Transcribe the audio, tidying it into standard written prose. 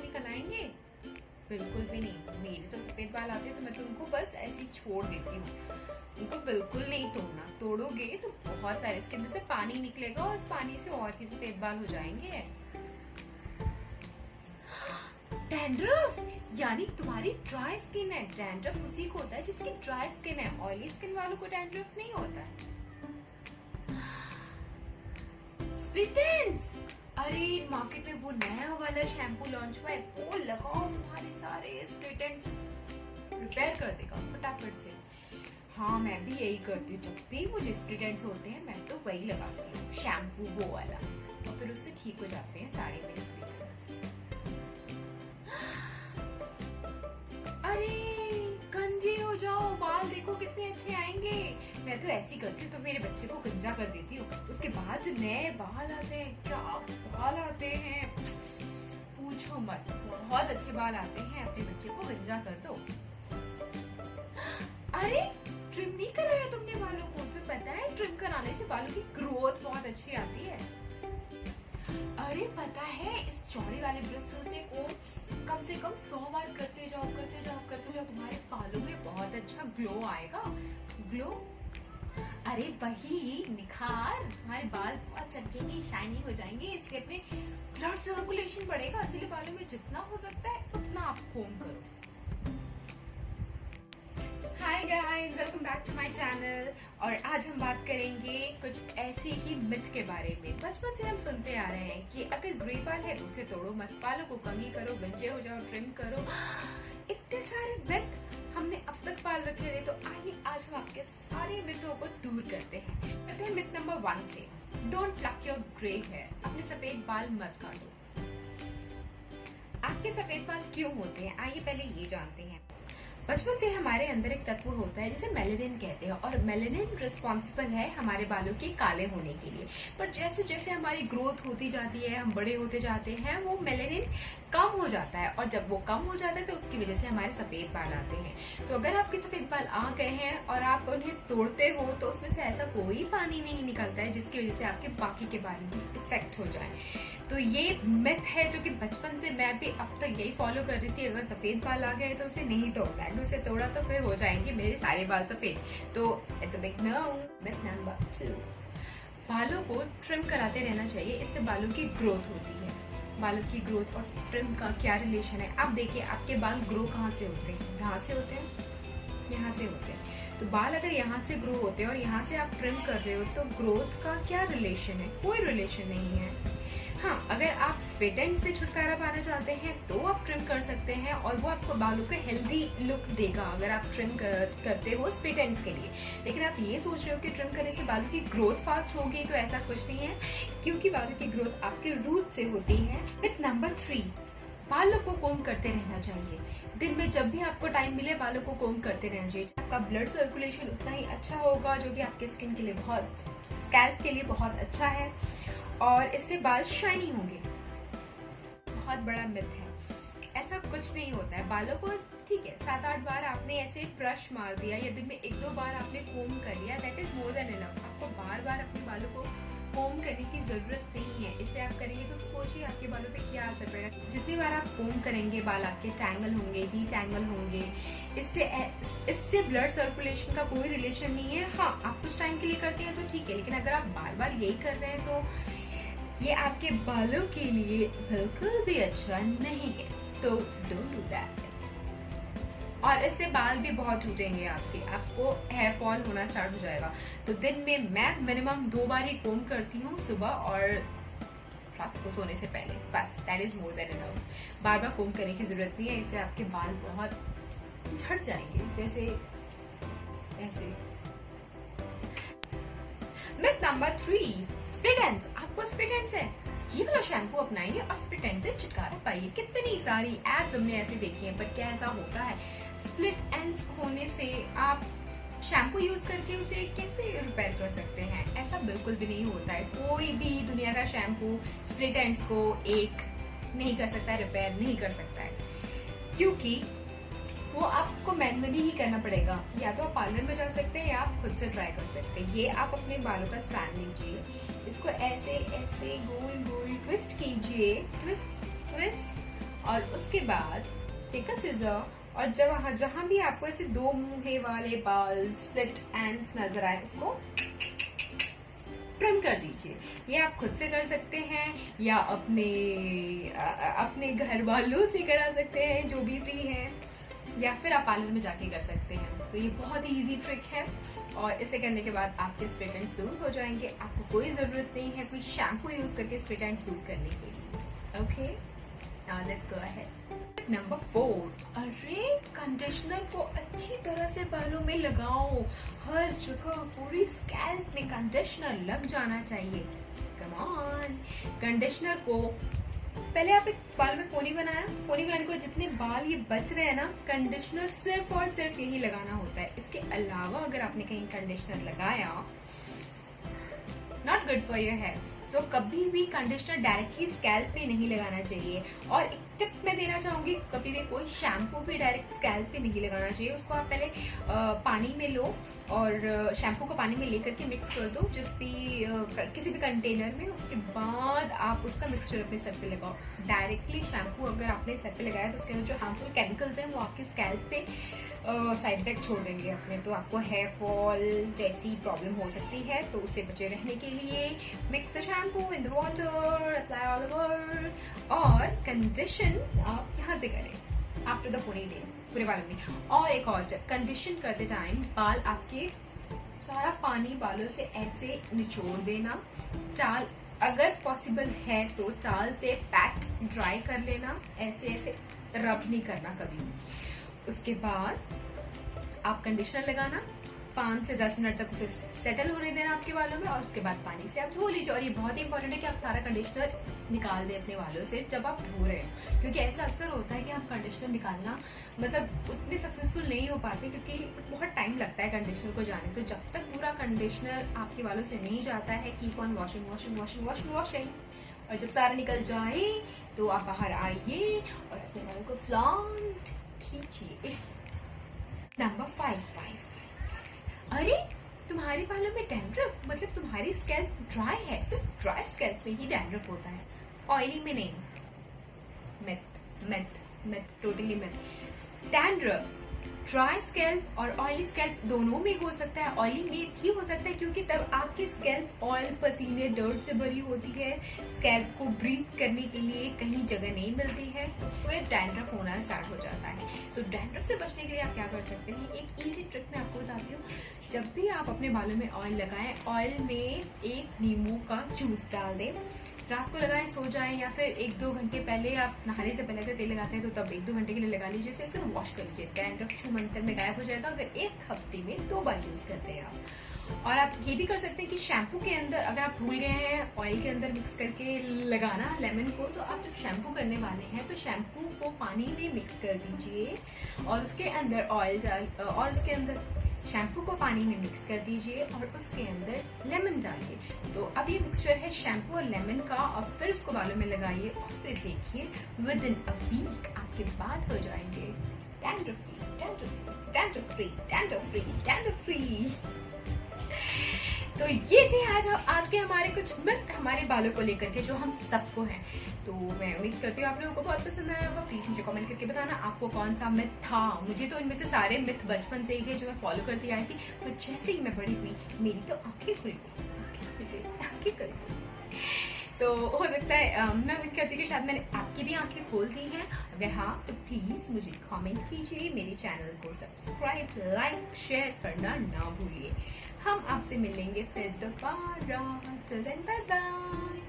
निकल आएंगे? बिल्कुल भी नहीं। मेरे तो सफेद बाल आते हैं तो मैं तो उनको बस ऐसे ही छोड़ देती हूँ, उनको बिल्कुल नहीं तोड़ना। तोड़ोगे तो बहुत सारे इसके अंदर से पानी निकलेगा और उस पानी से और भी सफेद बाल हो जाएंगे। डैंड्रफ, यानी तुम्हारी ड्राई स्किन है। डैंड्रफ उसी को होता है जिसकी ड्राई स्किन है, ऑयली स्किन वालों को डैंड्रफ नहीं होता है। स्प्लिट एंड्स, अरे मार्केट में वो नया वाला शैम्पू लॉन्च हुआ है, वो लगाओ, तुम्हारे सारे स्प्लिट एंड्स रिपेयर कर देगा फटाफट से। हाँ मैं भी यही करती हूँ, जब भी मुझे स्प्लिट एंड्स होते हैं मैं तो वही लगाती हूँ, शैम्पू वो वाला, और फिर उससे ठीक हो जाते हैं सारे मेरे स्प्लिट एंड्स। अरे गंजे हो जाओ, बाल देखो कितने अच्छे आएंगे। मैं तो ऐसी करती हूँ, तो मेरे बच्चे को गंजा कर देती हूँ, उसके बाद जो नए बाल आते हैं, क्या बाल आते हैं पूछो मत, बहुत अच्छे बाल आते हैं। अपने बच्चे को गंजा कर दो। अरे ट्रिम नहीं कराया तुमने बालों को? तुम्हें पता है ट्रिम कराने से बालों की ग्रोथ बहुत अच्छी आती है। अरे पता है इस चौड़े वाले ब्रश से को कम से कम 100 बार करते जाओ, तुम्हारे बालों में बहुत अच्छा ग्लो आएगा। ग्लो, अरे वही निखार, हमारे बाल बहुत चमकेंगे, शाइनी हो जाएंगे, इससे अपने ब्लड सर्कुलेशन बढ़ेगा। इसलिए बालों में जितना हो सकता है उतना आप कोम करो। Hi guys, welcome back to my channel. और आज हम बात करेंगे कुछ ऐसे ही मिथ के बारे में। बचपन से हम सुनते आ रहे हैं कि अगर ग्रे बाल है तो उसे तोड़ो मत, बालों को कंघी करो, गंजे हो जाओ, ट्रिम करो। इतने सारे मिथ हमने अब तक पाल रखे थे, तो आइए आज हम आपके सारे मिथों को दूर करते हैं। कहते हैं मिथ नंबर 1 से, don't pluck your grey hair, अपने सफेद बाल मत काटो। आपके सफेद बाल क्यों होते हैं, आइए पहले ये जानते हैं। बचपन से हमारे अंदर एक तत्व होता है जिसे मेलेनिन कहते हैं, और मेलेनिन रिस्पॉन्सिबल है हमारे बालों के काले होने के लिए। पर जैसे जैसे हमारी ग्रोथ होती जाती है, हम बड़े होते जाते हैं, वो मेलेनिन कम हो जाता है, और जब वो कम हो जाता है तो उसकी वजह से हमारे सफेद बाल आते हैं। तो अगर आपके सफेद बाल आ गए हैं और आप उन्हें तोड़ते हो तो उसमें से ऐसा कोई पानी नहीं निकलता है जिसकी वजह से आपके बाकी के बाल भी इफेक्ट हो जाए। तो ये मिथ है जो कि बचपन से मैं भी अब तक यही फॉलो कर रही थी। अगर सफेद बाल आ गए तो उसे नहीं तोड़ना है, उसे तोड़ा तो फिर हो जाएंगे मेरे सारे बाल सफेद। तो it's a big no. Myth number 2, बालों को ट्रिम कराते रहना चाहिए, इससे बालों की ग्रोथ होती है। बालों की ग्रोथ और ट्रिम का क्या रिलेशन है? आप देखिए आपके बाल ग्रो कहाँ से होते हैं? कहाँ से होते हैं? यहाँ से होते हैं। तो बाल अगर यहाँ से ग्रो होते हैं और यहाँ से आप ट्रिम कर रहे हो तो ग्रोथ का क्या रिलेशन है? कोई रिलेशन नहीं है। हाँ, अगर आप स्प्लिट एंड से छुटकारा पाना चाहते हैं तो आप ट्रिम कर सकते हैं, और वो आपको बालों को हेल्दी लुक देगा अगर आप ट्रिम करते हो स्प्लिट एंड्स के लिए। लेकिन आप ये सोच रहे हो कि ट्रिम करने से बालों की ग्रोथ फास्ट होगी, तो ऐसा कुछ नहीं है, क्योंकि बालों की ग्रोथ आपके रूट से होती है। मिथ नंबर 3, बालों को कोम करते रहना चाहिए। दिन में जब भी आपको टाइम मिले बालों को कोम करते रहना चाहिए। आपका ब्लड सर्कुलेशन उतना ही अच्छा होगा, जो कि आपके स्किन के लिए स्कैल्प के लिए बहुत अच्छा है, और इससे बाल शाइनी होंगे। बहुत बड़ा मिथ है, ऐसा कुछ नहीं होता है। बालों को ठीक है 7-8 बार आपने ऐसे ब्रश मार दिया या दिन में 1-2 बार आपने कोम कर लिया, that is more than enough. आपको बार बार अपने बालों को कोम करने की जरूरत नहीं है। इससे आप करेंगे तो सोचिए आपके बालों पे क्या असर पड़ेगा। जितनी बार आप कोम करेंगे बाल आपके टैंगल होंगे, डी-टैंगल होंगे। इससे ब्लड सर्कुलेशन का कोई रिलेशन नहीं है। हाँ, आप कुछ टाइम के लिए करते हैं तो ठीक है, लेकिन अगर आप बार बार यही कर रहे हैं तो ये आपके बालों के लिए बिल्कुल भी अच्छा नहीं है। तो डोंट डू दैट। और इससे बाल भी बहुत टूटेंगे आपको हेयर फॉल होना स्टार्ट हो जाएगा। तो दिन में मैं मिनिमम 2 बार ही कोम करती हूँ, सुबह और रात को सोने से पहले, बस that is more than enough. बार बार कोम करने की जरूरत नहीं है, इससे आपके बाल बहुत झड़ जाएंगे जैसे ऐसे। मिथ नंबर 3, स्प्लिट एंड्स, आपको स्प्लिट एंड्स है, ये वाला शैम्पू अपनाइए और स्प्लिट एंड से छुटकारा पाइए। कितनी सारी एड्स हमने ऐसे देखी हैं, पर क्या ऐसा होता है? स्प्लिट एंड्स होने से आप शैम्पू यूज करके उसे कैसे रिपेयर कर सकते हैं? ऐसा बिल्कुल भी नहीं होता है। कोई भी दुनिया का शैम्पू स्प्लिट एंड्स को एक नहीं कर सकता है, रिपेयर नहीं कर सकता है, क्योंकि वो आपको मैनुअली ही करना पड़ेगा। या तो आप पार्लर में जा सकते हैं या आप खुद से ट्राई कर सकते हैं। ये आप अपने बालों का स्ट्रैंड लीजिए, इसको ऐसे ऐसे गोल गोल ट्विस्ट कीजिए, ट्विस्ट, और उसके बाद टेक अ सीजर और जहां भी आपको ऐसे दो मुंहे वाले बाल स्प्लिट एंड्स नजर आए उसको ट्रिम कर दीजिए। ये आप खुद से कर सकते हैं या अपने घर वालों से करा सकते हैं जो भी फ्री है, या फिर आप पार्लर में जाके कर सकते हैं। तो ये बहुत ही इजी ट्रिक है और इसे करने के बाद आपके स्प्लिट एंड्स दूर हो जाएंगे। आपको कोई जरूरत नहीं है कोई शैम्पू यूज करके स्प्लिट एंड्स दूर करने के लिए। Okay, now let's go ahead. Number 4, अरे कंडीशनर को अच्छी तरह से बालों में लगाओ। हर जगह पूरी स्कैल्प में कंडीशनर लग जाना चाहिए। कम ऑन, कंडीशनर को पहले आप एक बाल में पोनी बनाया, पोनी बनाने के बाद जितने बाल ये बच रहे हैं ना, कंडीशनर सिर्फ और सिर्फ यही लगाना होता है। इसके अलावा अगर आपने कहीं कंडीशनर लगाया, not good for your hair. So कभी भी कंडीशनर डायरेक्टली स्कैल्प पे नहीं लगाना चाहिए। और एक टिप मैं देना चाहूंगी, कभी भी कोई शैम्पू भी डायरेक्ट स्कैल्प पे नहीं लगाना चाहिए। उसको आप पहले पानी में लो और शैम्पू को पानी में लेकर के मिक्स कर दो किसी भी कंटेनर में। उसके बाद आप उसका मिक्सचर अपने सर पे लगाओ। डायरेक्टली शैम्पू अगर आपने सर पे लगाया तो उसके अंदर जो हार्मफुल केमिकल्स हैं वो आपके स्कैल्प पे साइड इफेक्ट छोड़ देंगे अपने, तो आपको हेयर फॉल जैसी प्रॉब्लम हो सकती है। तो उससे बचे रहने के लिए mix the shampoo in the water, apply all over. और कंडीशन आप यहाँ से करें आफ्टर द पोनीटेल, पूरे बालों में। और एक और टिप, कंडीशन करते टाइम बाल आपके सारा पानी बालों से ऐसे निचोड़ देना। टाल अगर पॉसिबल है तो टाल से पैट ड्राई कर लेना, ऐसे ऐसे रब नहीं करना कभी भी। उसके बाद आप कंडीशनर लगाना, 5 से 10 मिनट तक उसे सेटल होने देना आपके बालों में और उसके बाद पानी से आप धो लीजिए। और ये बहुत ही इंपॉर्टेंट है कि आप सारा कंडीशनर निकाल दें अपने बालों से जब आप धो रहे हैं, क्योंकि ऐसा अक्सर होता है कि हम कंडीशनर निकालना मतलब उतने सक्सेसफुल नहीं हो पाते क्योंकि बहुत टाइम लगता है कंडीशनर को जाने। तो जब तक पूरा कंडीशनर आपके बालों से नहीं जाता है, keep on washing washing washing washing washing. और जब सारा निकल जाए तो आप बाहर आइए और अपने बालों को फ्लॉन्ट खींचिए। नंबर 5, अरे तुम्हारे बालों में डैंड्रफ, मतलब तुम्हारी स्कैल्प ड्राई है। सिर्फ ड्राई स्कैल्प में ही डैंड्रफ होता है, ऑयली में नहीं। Myth, totally myth. Dandruff dry scalp और ऑयली स्कैल्प दोनों में हो सकता है। ऑयली में भी हो सकता है क्योंकि तब आपकी स्कैल्प ऑयल, पसीने, डर्ट से भरी होती है। स्कैल्प को ब्रीथ करने के लिए कहीं जगह नहीं मिलती है, तो फिर डैंड्रफ होना स्टार्ट हो जाता है। तो डैंड्रफ से बचने के लिए आप क्या कर सकते हैं, एक इजी ट्रिक मैं आपको बताती हूँ। जब भी आप अपने बालों में ऑयल लगाएं, ऑयल में एक नींबू का जूस डाल दें। रात को लगाएं, सो जाएं, या फिर 1-2 घंटे पहले आप नहाने से पहले अगर तेल लगाते हैं तो तब 1-2 घंटे के लिए लगा लीजिए, फिर उसे वॉश कर लीजिए। डैंड्रफ छू मंतर में गायब हो जाएगा अगर 1 हफ्ते में 2 बार यूज करते हैं आप। और आप ये भी कर सकते हैं कि शैम्पू के अंदर अगर आप भूल गए हैं ऑयल के अंदर मिक्स करके लगाना लेमन को, तो आप जब शैम्पू करने वाले हैं तो शैम्पू को पानी में मिक्स कर दीजिए और उसके अंदर ऑयल डाल और उसके अंदर शैम्पू को पानी में मिक्स कर दीजिए और उसके अंदर लेमन डालिए। तो अब ये मिक्सचर है शैम्पू और लेमन का, और फिर उसको बालों में लगाइए और फिर देखिए विद इन अ वीक आपके बाल हो जाएंगे dandruff free, dandruff free, dandruff free, dandruff free, dandruff free. तो ये थे आज के हमारे कुछ मिथ हमारे बालों को लेकर के जो हम सबको हैं। तो मैं उम्मीद करती हूँ आप लोगों को बहुत पसंद आया होगा। प्लीज मुझे कमेंट करके बताना आपको कौन सा मिथ था। मुझे तो इनमें से सारे मिथ बचपन से ही थे जो मैं फॉलो करती आई थी, पर जैसे ही मैं बड़ी हुई मेरी तो आंखें खुल गई। तो हो सकता है मैं उम्मीद करती हूँ कि शायद मैंने आपकी भी आंखें खोल दी हैं। अगर हाँ तो प्लीज मुझे कमेंट कीजिए, मेरे चैनल को सब्सक्राइब, लाइक, शेयर करना ना भूलिए। हम आपसे मिलेंगे फिर दोबारा। Till then bye bye.